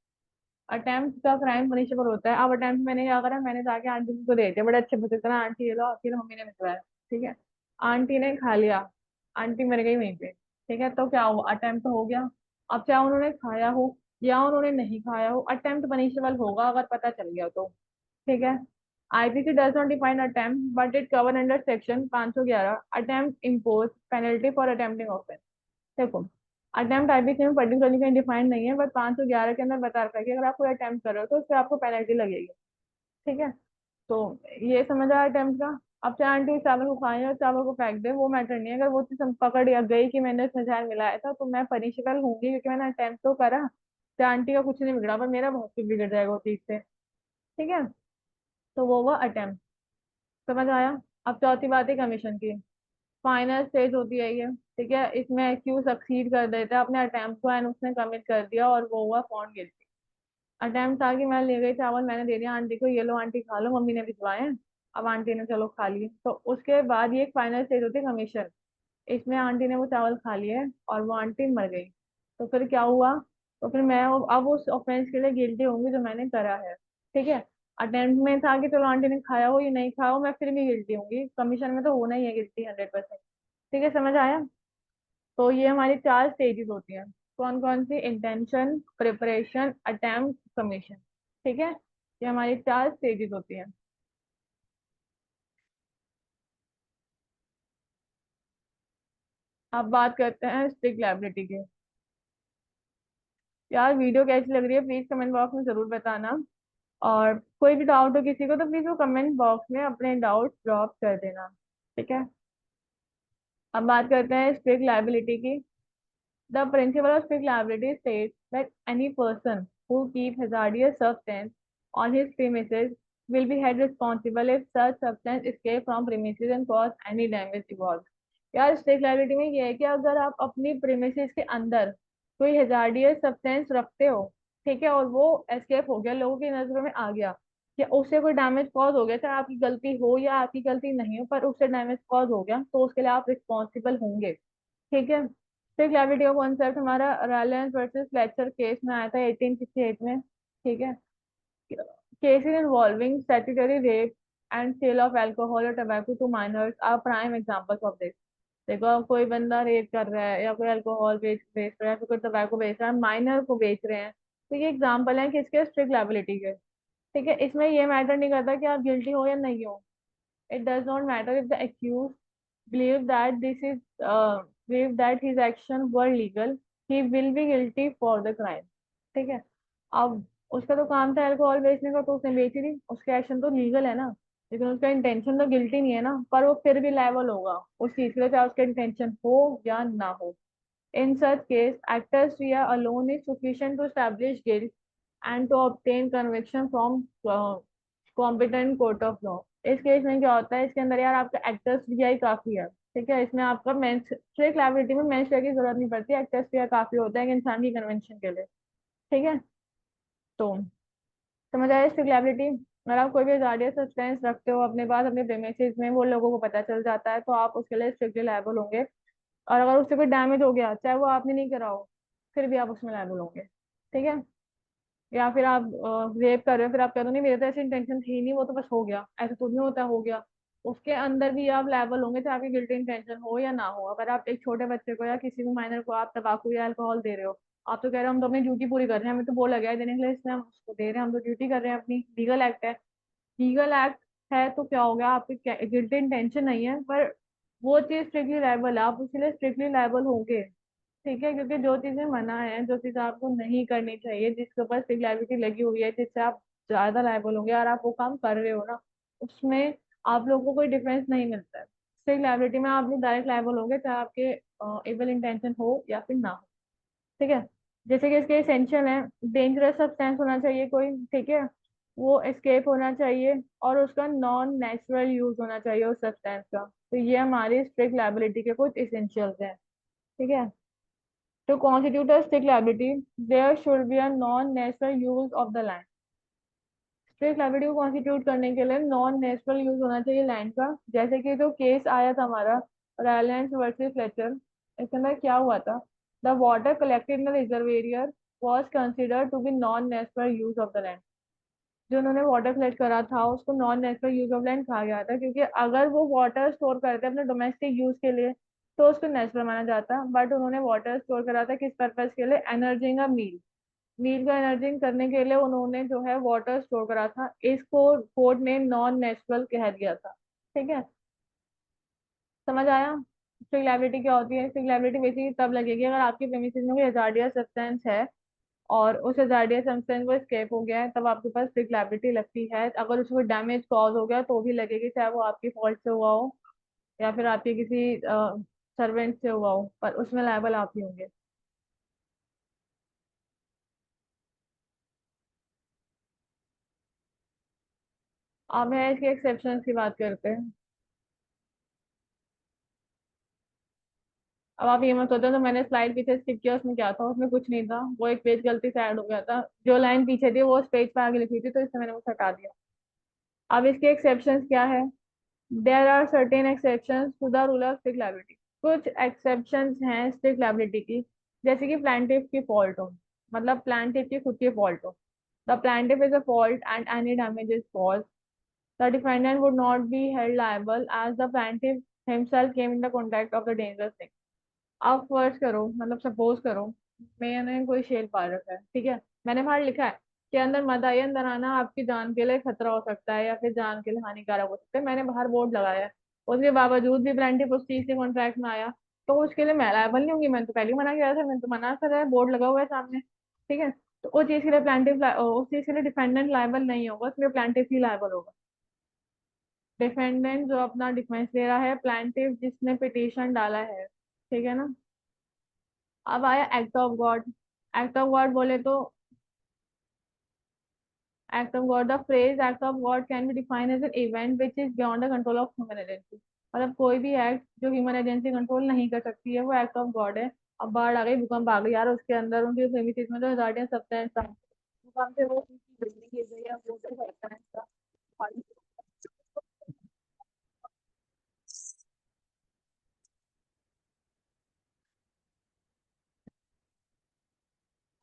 Attempt का क्राइम पनिशेबल होता है। अब अटेम्प्ट मैंने क्या करा, मैंने जाके आंटी को दे दिया बड़े अच्छे बच्चे तरह, आंटी ये लो, फिर मम्मी ने भिजवाया। ठीक है। आंटी ने खा लिया, आंटी मर गई वहीं पे। ठीक है। तो क्या हुआ, अटेम्प्ट हो गया। अब चाहे उन्होंने खाया हो या उन्होंने नहीं खाया हो, अटेम्प्ट पनिशेबल होगा अगर पता चल गया तो। ठीक है। IPC does not define attempt but it cover under section 511 attempt impose penalty for attempting offence. देखो, अटेम्प्ट आईपीसी में पर्टिकुलरली कहीं डिफाइंड नहीं है, बट 511 के अंदर बता रखा है कि अगर आप कोई अटेम्प्ट कर रहे हो तो उससे आपको पेनल्टी लगेगी। ठीक है। तो ये समझ आया अटेम्प्ट का। अब चाहे आंटी उस चावल को खाए और चावल को फेंक दे, वो मैटर नहीं है। अगर वो चीज पकड़ या गई कि मैंने उसमें जहर मिलाया था, तो मैं पनिशेबल होंगी, क्योंकि मैंने अटेम्प्ट तो करा। चाहे आंटी का कुछ नहीं बिगड़ा, पर मेरा बहुत कुछ बिगड़ जाएगा उस चीज से। ठीक है। तो वो हुआ अटेम्प्ट। समझ आया। अब चौथी बात है कमीशन की। फाइनल स्टेज होती है ये। ठीक है। इसमें एक्यूज सक्सीड कर देता है अपने अटेम्प्ट को, एंड उसने कमिट कर दिया और वो हुआ फाउंड गिल्टी। अटेम्प्ट था कि मैं ले गई चावल, मैंने दे दिया आंटी को, ये लो आंटी खा लो, मम्मी ने भिजवाए हैं। अब आंटी ने चलो खा लिए, तो उसके बाद ये एक फाइनल स्टेज होती है कमीशन। इसमें आंटी ने वो चावल खा लिए और वो आंटी मर गई। तो फिर क्या हुआ, तो फिर मैं अब उस ऑफेंस के लिए गिल्टी होंगी जो मैंने करा है। ठीक है। अटेम्प्ट में था कि चलो आंटी ने खाया हो या नहीं खाया हो, मैं फिर भी गिल्टी होंगी। कमीशन में तो होना ही है गिल्टी, 100%। ठीक है। समझ आया। तो ये हमारी चार स्टेजेस होती हैं। कौन कौन सी, इंटेंशन, प्रिपरेशन, अटेम्प्ट, कमीशन। ठीक है। ये हमारी चार स्टेजेस होती हैं। अब बात करते हैं स्ट्रिक्ट लायबिलिटी की। यार वीडियो कैसी लग रही है प्लीज कमेंट बॉक्स में जरूर बताना। और कोई भी डाउट हो किसी को तो प्लीज वो कमेंट बॉक्स में अपने डाउट ड्रॉप कर देना। ठीक है। अब बात करते हैं स्ट्रिक्ट लायबिलिटी की। The principle of strict liability states that any person who keeps hazardous substance on his premises will be held responsible if such substance escape from premises and cause any damage involved। यार strict liability में ये है कि अगर आप अपनी premises के अंदर कोई हेजार्डियस सब्सटेंस रखते हो, ठीक है, और वो एस्केप हो गया, लोगों की नजरों में आ गया, या उससे कोई डैमेज कॉज हो गया, चाहे आपकी गलती हो या आपकी गलती नहीं हो, पर उससे डैमेज कॉज हो गया, तो उसके लिए आप रिस्पॉन्सिबल होंगे। ठीक है। तो ग्रेविटी का कॉन्सेप्ट हमारा रैलेंस वर्सेस फ्लेचर केस में आया था 1868 में। ठीक है। Cases involving statutory rape and sale of alcohol और tobacco to minors are prime examples of this. देखो, अब कोई बंदा रेप कर रहा है या कोई अल्कोहल बेच बेच रहा है, या कोई टबैको बेच रहा है, माइनर को बेच रहे हैं, तो ये एग्जाम्पल है किसके, स्ट्रिक्ट लायबिलिटी के। ठीक है। इसमें ये मैटर नहीं करता कि आप गिल्टी हो या नहीं हो। It does not matter if the accused believe that this is believe that his actions were legal, he will be guilty for the crime। ठीक है। अब उसका तो काम था अल्कोहल बेचने का, तो उसने बेच दी, उसके एक्शन तो लीगल है ना। लेकिन उसका इंटेंशन तो गिल्टी नहीं है ना, पर वो फिर भी लायबल होगा उस चीज के लिए, चाहे उसका इंटेंशन हो या ना हो। In such case, actus rea alone is sufficient to establish guilt and to obtain conviction from competent court of law। इस केस में क्या होता है, इसके अंदर यार आपका एक्टर्स रिया ही काफी है। ठीक है। इसमें आपका मेंस्ट्रुअल लायबिलिटी में मेंस्ट्रुअल की जरूरत नहीं पड़ती, एक्टर्स रिया काफी होता है एक इंसान की कन्वेंशन के लिए। ठीक है। तो समझ आया स्ट्रिक्ट लायबिलिटी। अगर आप कोई भी गार्डियन सब्सटेंस रखते हो अपने पास अपने प्रेमिसेस में, वो लोगों को पता चल जाता है, तो आप उसके लिए स्ट्रिक्टली लायबल होंगे। और अगर उससे कोई डैमेज हो गया, चाहे वो आपने नहीं करा हो, फिर भी आप उसमें लायबल होंगे। ठीक है। या फिर आप रेप कर रहे हो, फिर आप कह दो नहीं मेरे तो ऐसी इंटेंशन थी नहीं, वो तो बस हो गया, ऐसा तो नहीं होता, हो गया, उसके अंदर भी आप लायबल होंगे, चाहे आपकी गिल्टी इंटेंशन हो या ना हो। अगर आप एक छोटे बच्चे को या किसी भी माइनर को आप तंबाकू या अल्कोहल दे रहे हो, आप तो कह रहे हो हम तो अपनी ड्यूटी पूरी कर रहे हैं, हमें तो बोला गया है देने के लिए, इसलिए हम उसको दे रहे हैं, हम तो ड्यूटी कर रहे हैं अपनी, लीगल एक्ट है। लीगल एक्ट है तो क्या हो गया, आपकी गिल्टी इंटेंशन नहीं है, पर वो चीज स्ट्रिक्टली लायबल है, आप उसके लिए स्ट्रिक्टली लायबल होंगे। ठीक है। क्योंकि जो चीजें मना है, जो चीजें आपको नहीं करनी चाहिए, जिसके ऊपर स्ट्रिक्ट लायबिलिटी लगी हुई है, जिससे आप ज्यादा लायबल होंगे और आप वो काम कर रहे हो ना, उसमें आप लोगों को कोई डिफरेंस नहीं मिलता है। स्ट्रिक्ट लायबिलिटी में आप लोग डायरेक्ट लायबल होंगे, चाहे आपके एबल इंटेंशन हो या फिर ना हो। ठीक है। जैसे कि इसके एसेंशियल है, डेंजरस सब्सटेंस होना चाहिए कोई, ठीक है, वो एस्केप होना चाहिए, और उसका नॉन नेचुरल यूज होना चाहिए उस सब्सटेंस का। तो ये हमारी स्ट्रिक्ट लाइबिलिटी के कुछ एसेंशियल्स हैं, ठीक है। To constitute a strict liability, there should be a non-natural use of the land. Strict liability को कॉन्स्टिट्यूट करने के लिए नॉन नेचुरल यूज होना चाहिए लैंड का। जैसे कि जो केस आया था हमारा, रायलैंड वर्सेस फ्लेचर, इसके अंदर क्या हुआ था, the water collected in the reservoir was considered to be non natural use of the land. जो उन्होंने वाटर कलेक्ट करा था उसको non natural use of land कहा गया था, क्योंकि अगर वो वाटर स्टोर करते अपने डोमेस्टिक यूज के लिए तो उसको नेचुरल माना जाता, बट उन्होंने वाटर स्टोर करा था किस पर्पज के लिए, एनर्जिंग अ मील। मील का एनर्जिंग करने के लिए उन्होंने जो है वाटर स्टोर करा था, इसको कोर्ट ने नॉन नेचुरल कह दिया था, ठीक है। समझ आया स्ट्रिक्ट लायबिलिटी क्या होती है? स्ट्रिक्ट लायबिलिटी बेसिकली तब लगेगी अगर आपके प्रेमिसेस में कोई हजार्डियस सब्सटेंस है और उस हजार्डियस सब्सटेंस वो स्केप हो गया है, तब आपके पास स्ट्रिक्ट लायबिलिटी लगती है। अगर उसको डैमेज कॉज हो गया तो भी लगेगी, चाहे वो आपकी फॉल्ट से हुआ हो या फिर आपके किसी सर्वेंट से हुआ हो, पर उसमें लायबल आप ही होंगे। अब है इसके एक्सेप्शन की बात करते हैं। अब आप ये मत सोचो तो मैंने स्लाइड पीछे स्किप किया, उसमें क्या था, उसमें कुछ नहीं था, वो एक पेज गलती से ऐड हो गया था, जो लाइन पीछे थी वो उस पेज पे आगे लिखी थी, तो इससे मैंने वो हटा दिया। अब इसके एक्सेप्शंस क्या है, there are certain exceptions to the rule of strict liability. कुछ एक्सेप्शंस हैं स्ट्रिक्ट लायबिलिटी की, जैसे कि प्लांटिफ की फॉल्ट हो, मतलब प्लांटिफ की खुद की फॉल्ट हो, the plaintiff is a fault and any damage is cause, the defendant would not be held liable as the plaintiff himself came in the contact of the dangerous thing. आप फर्ज करो, मतलब suppose करो, मैंने कोई शेर पाल रखा है, ठीक है, मैंने बाहर लिखा है कि अंदर मत आइए, अंदर आना आपकी जान के लिए खतरा हो सकता है या फिर जान के लिए हानिकारक हो सकता है, मैंने बाहर बोर्ड लगाया है, उसके बावजूद भी प्लांटिफ उस चीज से कॉन्ट्रैक्ट में आया, तो उसके लिए मैं लायबल नहीं होंगी, मैंने तो पहले ही मना किया था, मैंने तो मना कर रहा है, बोर्ड लगा हुआ है सामने, ठीक है। तो उस चीज के लिए प्लांटिफ, उस चीज के लिए डिफेंडेंट लायबल नहीं होगा, उसके लिए प्लांटिफ ही लायबल होगा। डिफेंडेंट जो अपना डिफेंस ले रहा है, प्लांटिफ जिसने पिटीशन डाला है, ठीक है ना। अब आया act of God. Act of God बोले तो, act of God, the phrase act of God can be define as an event which is beyond the control of human agency. मतलब कोई भी एक्ट जो ह्यूमन एजेंसी कंट्रोल नहीं कर सकती है वो एक्ट ऑफ गॉड है। अब बाढ़ आ गई, भूकंप आ गई यार, उसके अंदर उनके प्रेमिसेस में तो हजार्डियन सब्सटेंस था, भूकंप से वो बिल्डिंग गिर गई है, वो तो करता है इसका।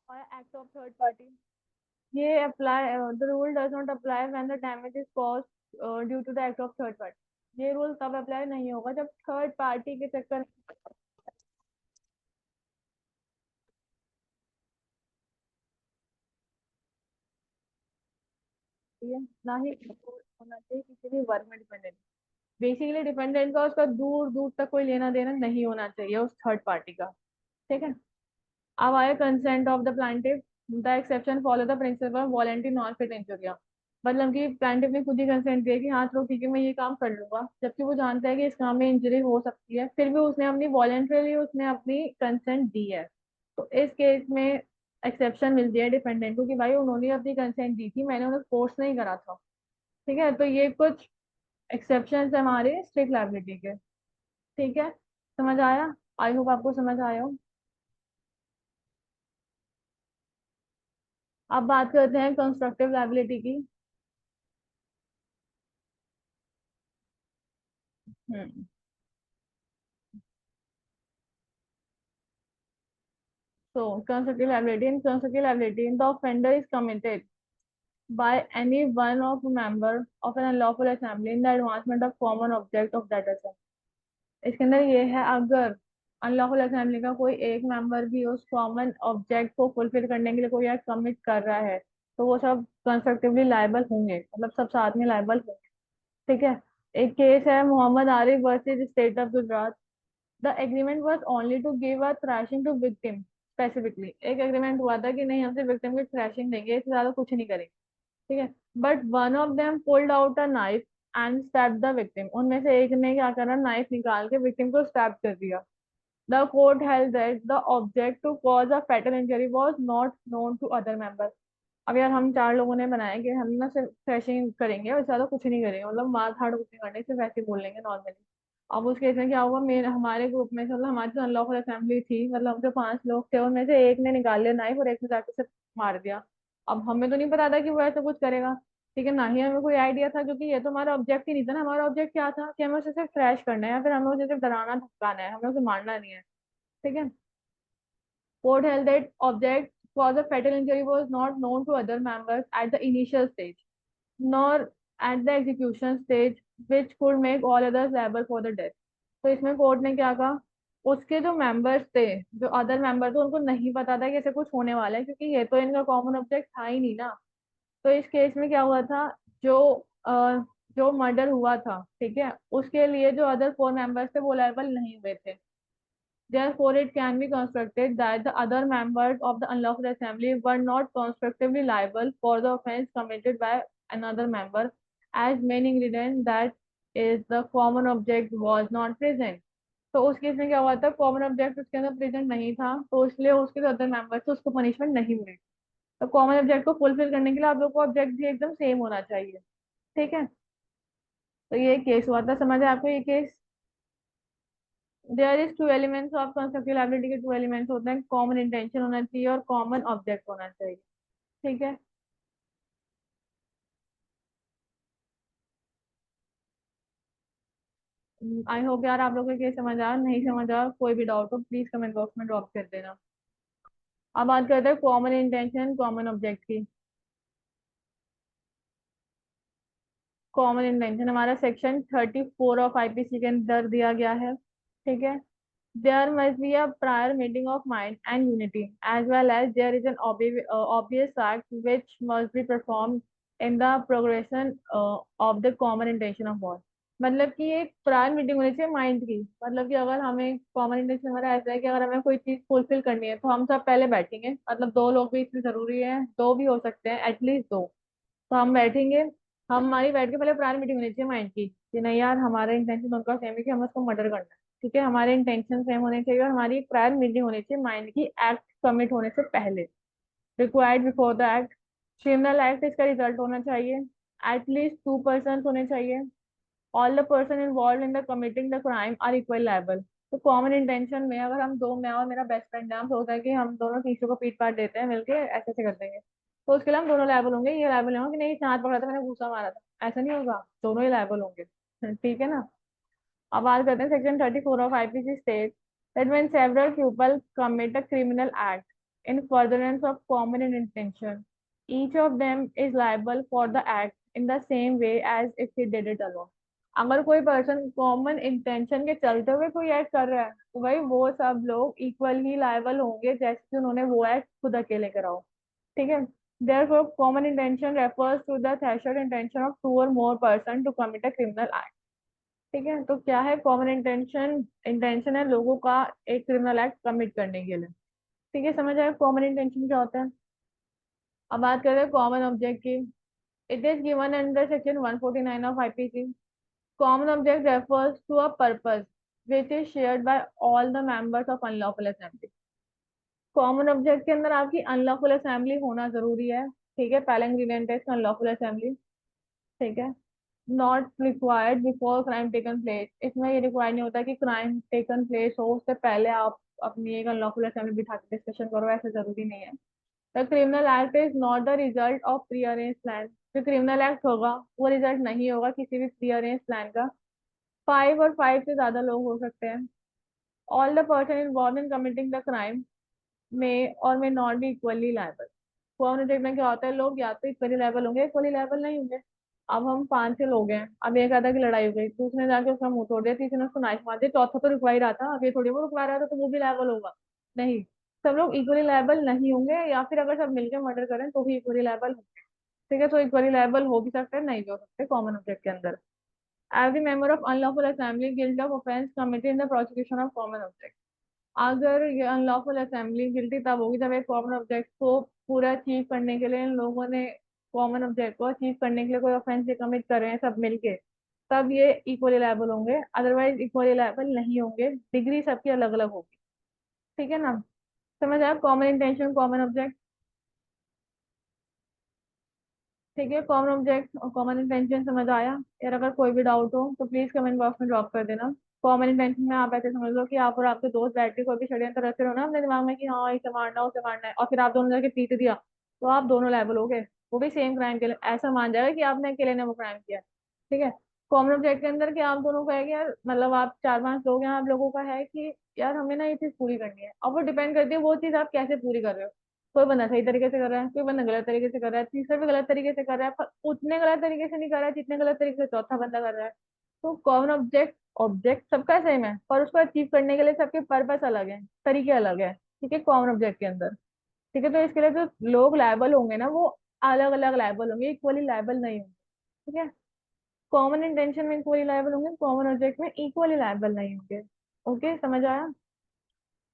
और एक्ट ऑफ थर्ड पार्टी, ये apply, the rule does not apply when the damage is caused due to the act of third party. ये रूल तब अप्लाई नहीं होगा जब थर्ड पार्टी के चक्कर में है, ना ही control होना चाहिए किसी भी वर्क में डिपेंडेंट। बेसिकली डिपेंडेंट का उसका दूर दूर तक कोई लेना देना नहीं होना चाहिए उस थर्ड पार्टी का, ठीक है। अब आया consent of the plaintiff, the exception follow the principle volenti non fit injuria. मतलब कि प्लांटिव ने खुद ही कंसेंट दिया कि हाँ चलो ठीक है मैं ये काम कर लूंगा, जबकि वो जानता है कि इस काम में इंजरी हो सकती है, फिर भी उसने अपनी वॉलेंटरली उसने अपनी कंसेंट दी है। तो इस केस में एक्सेप्शन मिलती है डिपेंडेंट को कि भाई उन्होंने अपनी कंसेंट दी थी, मैंने उन्हें फोर्स नहीं करा था, ठीक है। तो ये कुछ एक्सेप्शन है हमारे स्ट्रिक्ट लायबिलिटी के, ठीक है। समझ आया? आई होप आपको समझ आया हो। अब बात करते हैं कंस्ट्रक्टिव लायबिलिटी की। हम्म। So, constructive liability. In constructive liability, the offender is committed by any one of member of an unlawful assembly in the advancement of common object of that assembly. इसके अंदर ये है, अगर अनलॉफुल असेंबली का कोई एक member भी उस कॉमन ऑब्जेक्ट को फुलफिल करने के लिए कोई एक्ट कमिट कर रहा है, तो वो सब कंस्ट्रक्टिवली लायबल होंगे, मतलब सब साथ में लायबल होंगे, ठीक है। एक केस है Mohammad Arif versus state of Gujarat. The agreement was only to give a thrashing to victim specifically. एक एग्रीमेंट हुआ था कि नहीं हम सिर्फ विक्टिम को थ्रैशिंग देंगे, इससे ज्यादा कुछ नहीं करेंगे, ठीक है। But one of them pulled out a knife and stab the victim. उनमें से एक ने क्या करा, नाइफ निकाल के विक्टिम को स्टैब कर दिया। The court held that the object to cause a fatal injury was not known to other member. अब यार हम चार लोगों ने बनाया कि हम ना सिर्फ थ्रेशिंग करेंगे और ज्यादा कुछ नहीं करेंगे, मतलब मार धाड़ कुछ नहीं करनी, सिर्फ ऐसे ही बोल लेंगे नॉर्मली। अब उस केस में क्या हुआ, मेरे हमारे ग्रुप में से, मतलब हमारी जो अनलॉफुल असेंबली थी, मतलब हम जो पांच लोग थे उनमें से एक ने निकाल लिया नाइफ और एक ने जाके सिर्फ मार दिया। अब हमें तो नहीं पता था कि वो ऐसा कुछ करेगा, ठीक है, ना ही हमें कोई आइडिया था, क्योंकि ये तो हमारा ऑब्जेक्ट ही नहीं था ना। हमारा ऑब्जेक्ट क्या था कि हमें उसे सिर्फ क्रैश करना है या फिर हमें उसे सिर्फ डराना धमकाना है, हमें उसे मारना नहीं है, ठीक है। Court held that object cause of fatal injury was not known to other members at the initial stage, nor at the execution stage, which could make all others liable for the death। तो इसमें court ने क्या कहा, उसके जो members थे, जो other member थे, उनको नहीं पता था कि ऐसे कुछ होने वाला है, क्योंकि ये तो इनका कॉमन ऑब्जेक्ट था ही नहीं ना। तो इस केस में क्या हुआ था, जो जो मर्डर हुआ था, ठीक है, उसके लिए जो अदर फोर मेंबर्स थे वो लायबल नहीं हुए थे। Therefore, it can be constructed that the other members of the unlawful assembly were not constructively liable for the offense committed by another member, as main ingredient, that is the common object, was not present। तो उस case में क्या हुआ था, common object उसके अंदर present नहीं था, तो इसलिए उसके जो अदर मेंबर्स थे उसको पनिशमेंट नहीं मिली। तो कॉमन ऑब्जेक्ट को फुलफिल करने के लिए आप लोग को ऑब्जेक्ट भी एकदम सेम होना चाहिए, ठीक है। तो ये केस हुआ था, समझ है आपको ये case. There is two elements of constructive liability के टू एलिमेंट्स होते हैं, कॉमन इंटेंशन होना चाहिए और कॉमन ऑब्जेक्ट होना चाहिए, ठीक है। आई होप यार आप लोगों को ये समझ आ, नहीं समझ आ, कोई भी डाउट हो प्लीज कमेंट बॉक्स में ड्रॉप कर देना। अब बात करते हैं कॉमन इंटेंशन कॉमन ऑब्जेक्ट की। कॉमन इंटेंशन हमारा सेक्शन 34 ऑफ आईपीसी के अंदर दिया गया है, ठीक है। There must be a prior meeting of mind and unity, as well as there is an obvious act which must be performed in the progression of the common intention of war। मतलब कि एक prior meeting होनी चाहिए mind की, मतलब कि अगर हमें कॉमन इंटेंशन हमारा ऐसा है कि अगर हमें कोई चीज फुलफिल करनी है तो हम सब पहले बैठेंगे, मतलब दो लोग भी इसमें जरूरी है, दो भी हो सकते हैं, एटलीस्ट दो। तो हम बैठेंगे, हम हमारी बैठ के पहले प्रायर मीटिंग होनी चाहिए माइंड की कि नहीं यार हमारा इंटेंशन उनका सेम है कि हमें उसको मर्डर करना है, ठीक है, हमारे इंटेंशन सेम होने चाहिए, और हमारी एक प्रायर मीटिंग होनी चाहिए माइंड की एक्ट कमिट होने से पहले। Required before the act, criminal act इसका रिजल्ट होना चाहिए, एटलीस्ट टू पर्सन होने चाहिए, all the person involve in the committing the crime are equal liable. तो कॉमन इंटेंशन में अगर हम दो, मैं और मेरा बेस्ट फ्रेंड है, हम सोचते हैं कि हम दोनों तीसरे को पीट पाट देते हैं मिलके, ऐसे ऐसे कर देंगे, तो उसके लिए हम दोनों लायबल होंगे। ये लायबल होंगे कि नहीं इसने हाथ पकड़ा था मैंने घूसा मारा था, ऐसा नहीं होगा, दोनों ही लायबल होंगे, ठीक है ना। अब बात करते हैं section 34 of IPC state that when several people commit a criminal act in furtherance of common intention, each of them is liable for the act in the same way as if he did it alone। अगर कोई person common intention के चलते हुए कोई act कर रहा है तो भाई वो सब लोग इक्वल ही लायबल होंगे जैसे कि उन्होंने वो एक्ट खुद अकेले करा हो, ठीक है। Therefore, common intention refers to the threshold intention of two or more person to commit a criminal act। ठीक है, तो क्या है कॉमन इंटेंशन, इंटेंशन है लोगों का एक क्रिमिनल एक्ट कमिट करने के लिए, ठीक है, समझ आया कॉमन इंटेंशन क्या होता है। अब बात करें कॉमन ऑब्जेक्ट की। It is given under section 149 of IPC. Common object refers to a purpose which is shared by all the members of unlawful assembly. Common object के अंदर आपकी अनलॉफुल असेंबली होना जरूरी है, ठीक है, पहला इंग्रीडियंट है इसका अनलॉफुल असेंबली, ठीक है। Not required before crime taken place, इसमें ये रिक्वायर नहीं होता कि क्राइम टेकन प्लेस हो उससे पहले आप अपनी एक अनलॉफुल असेंबली बिठा के डिस्कशन करो, ऐसा जरूरी नहीं है। The criminal act is not the result of pre arrange plan. जो क्रिमिनल एक्ट होगा वो रिजल्ट नहीं होगा किसी भी प्री अरेंज प्लान का। फाइव और फाइव से ज्यादा लोग हो सकते हैं। All the person involve in committing the crime में और may not be equally liable. Form देखना क्या होता है, लोग या तो इक्वली लायबल होंगे इक्वली लायबल नहीं होंगे। अब हम पांच छह लोग हैं, अब एक आधा की लड़ाई हो गई, दूसरे ने जाके उसका मुंह तोड़ दिया, तीसरे ने उसको नाइफ मार दिया, चौथा तो रुकवा ही रहा था, अब ये थोड़ी वो रुकवा रहा था तो वो भी लायबल होगा, नहीं। सब लोग इक्वली लायबल नहीं होंगे, या फिर अगर सब मिलकर मर्डर करें तो भी इक्वली लायबल होंगे, ठीक है। तो इक्वली लायबल हो भी सकते हैं, नहीं भी हो सकते कॉमन ऑब्जेक्ट के अंदर। Every member of unlawful assembly guilty of offence committed in the prosecution of common object. अगर ये अनलॉफुल असेंबली गिल्टी तब होगी जब एक कॉमन ऑब्जेक्ट को पूरा अचीव करने के लिए इन लोगों ने, कॉमन ऑब्जेक्ट को अचीव करने के लिए कोई ऑफेंस कमिट कर रहे हैं सब मिलके, तब ये इक्वली लायबल होंगे, अदरवाइज इक्वली लायबल नहीं होंगे, डिग्री सबकी अलग अलग होगी, ठीक है ना? समझ आया, कॉमन इंटेंशन कॉमन ऑब्जेक्ट। ठीक है, कॉमन ऑब्जेक्ट और कॉमन इंटेंशन समझ आया? यार अगर कोई भी डाउट हो तो प्लीज कमेंट बॉक्स में ड्रॉप कर देना। कॉमन इंटेंशन में आप ऐसे समझ लो कि आप और आपके दोस्त बैठ के कोई भी षड्यंत्र रच रहे हो ना अपने दिमाग में कि हाँ इसे मारना उसे मारना है, और फिर आप दोनों जाके पीट दिया, तो आप दोनों लेवल हो गए। वो भी सेम क्राइम के लिए ऐसा मान जाएगा कि आपने अकेले ने वो क्राइम किया। ठीक है। कॉमन ऑब्जेक्ट के अंदर कि आप दोनों का है कि यार मतलब आप चार पांच लोग हैं, आप लोगों का है कि यार हमें ना ये चीज पूरी करनी है, और वो डिपेंड करती है वो चीज आप कैसे पूरी कर रहे हो। कोई बंदा सही तरीके से कर रहा है, कोई बंदा गलत तरीके से कर रहा है, तीसरा भी गलत तरीके से कर रहा है, पर उतने गलत तरीके से नहीं कर रहा है जितने गलत तरीके से चौथा बंदा कर रहा है। तो कॉमन ऑब्जेक्ट, ऑब्जेक्ट सबका सेम है पर उसको अचीव करने के लिए सबके पर्पस अलग है, तरीके अलग है। ठीक है, कॉमन ऑब्जेक्ट के अंदर। ठीक है, तो इसके लिए जो लोग लायबल होंगे ना वो अलग अलग लायबल होंगे, इक्वली लायबल नहीं होंगे। ठीक है। कॉमन इंटेंशन में इक्वली लायबल होंगे, कॉमन ऑब्जेक्ट में इक्वली लायबल नहीं होंगे। ओके, समझ आया?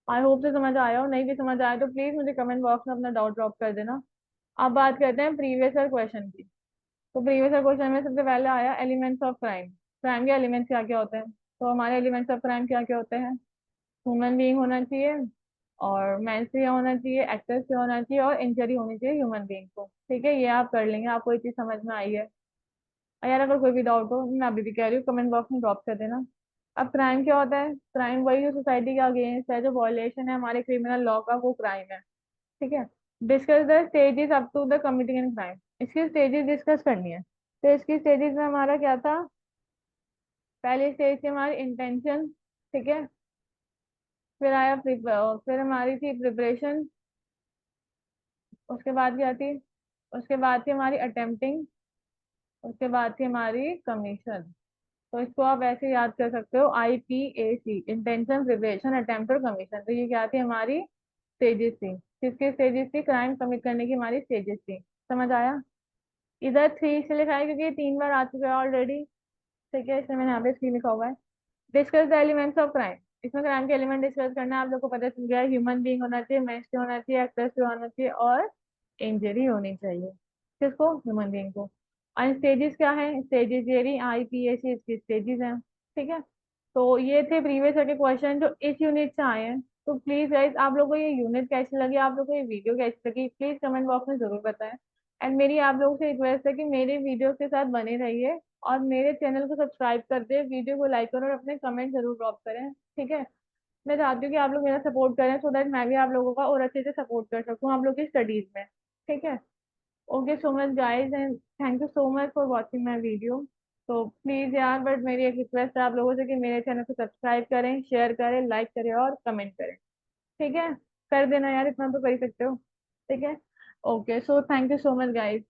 आई होप से समझ आया, और नहीं भी समझ आया तो प्लीज मुझे कमेंट बॉक्स में अपना डाउट ड्रॉप कर देना। अब बात करते हैं प्रीवियस ईयर क्वेश्चन की। तो प्रीवियस ईयर क्वेश्चन में सबसे पहले आया एलिमेंट्स ऑफ क्राइम। क्राइम के एलिमेंट्स क्या क्या होते हैं? तो हमारे एलिमेंट्स ऑफ क्राइम क्या क्या होते हैं? ह्यूमन बीइंग होना चाहिए, और मेंस होना चाहिए, एक्टर्स से होना चाहिए, और इंजरी होनी चाहिए ह्यूमन बीइंग को। ठीक है, ये आप कर लेंगे, आपको ये चीज समझ में आई है? और यार अगर कोई भी डाउट हो, मैं अभी भी कह रही हूँ, कमेंट बॉक्स में ड्रॉप कर देना। अब क्राइम क्या होता है? क्राइम वही जो सोसाइटी के अगेंस्ट है, जो वॉयलेशन है हमारे क्रिमिनल लॉ का, वो क्राइम है। ठीक है। Discuss the stages up to the committing in crime. इसकी स्टेजेस डिस्कस करनी है। तो इसकी स्टेजेस में हमारा क्या था? पहली स्टेज थी हमारी इंटेंशन। ठीक है। फिर फिर हमारी थी प्रिपरेशन। उसके बाद क्या थी? उसके बाद थी हमारी अटेम्प्टिंग। उसके बाद थी हमारी कमीशन। तो इसको आप ऐसे याद कर सकते हो, IPAC, इंटेंशन, प्रिपरेशन, अटेम्प्ट और कमीशन। तो ये क्या थी? हमारी स्टेजेस थी। किसकी स्टेजेस थी? क्राइम कमिट करने की हमारी स्टेजेस थी। समझ आया? इधर थ्री इसलिए लिखा है क्योंकि ये तीन बार आ चुका है ऑलरेडी। ठीक है, इसलिए मैंने यहाँ पे थ्री लिखा हुआ है। Discuss the elements of crime. इसमें क्राइम के एलिमेंट डिस्कस करना है, आप लोग को पता चल गया। ह्यूमन बीइंग होना चाहिए, मेंस होना चाहिए, एक्टर्स होना चाहिए, और इंजरी होनी चाहिए। किसको? ह्यूमन बीइंग को। और स्टेजेस क्या है? स्टेजेस ये IPAC इसकी स्टेजेस हैं। ठीक है। तो ये थे प्रीवियस के क्वेश्चन जो इस यूनिट से आए हैं। तो प्लीज गाइस, आप लोगों को ये यूनिट कैसी लगी, आप लोगों को ये वीडियो कैसी लगी, प्लीज कमेंट बॉक्स में जरूर बताएं। एंड मेरी आप लोगों से रिक्वेस्ट है कि मेरे वीडियो के साथ बने रहिए, और मेरे चैनल को सब्सक्राइब कर दे, वीडियो को लाइक करो, और अपने कमेंट जरूर ड्रॉप करें। ठीक है। मैं चाहती हूँ कि आप लोग मेरा सपोर्ट करें, सो दैट मैं भी आप लोगों का और अच्छे से सपोर्ट कर सकूँ आप लोग की स्टडीज में। ठीक है। Okay so much guys, and thank you so much for watching my video. तो प्लीज यार, बट मेरी एक रिक्वेस्ट है आप लोगों से कि मेरे चैनल को सब्सक्राइब करें, शेयर करें, लाइक करें और कमेंट करें। ठीक है, कर देना यार, इतना तो कर ही सकते हो। ठीक है। Okay, so thank you so much guys.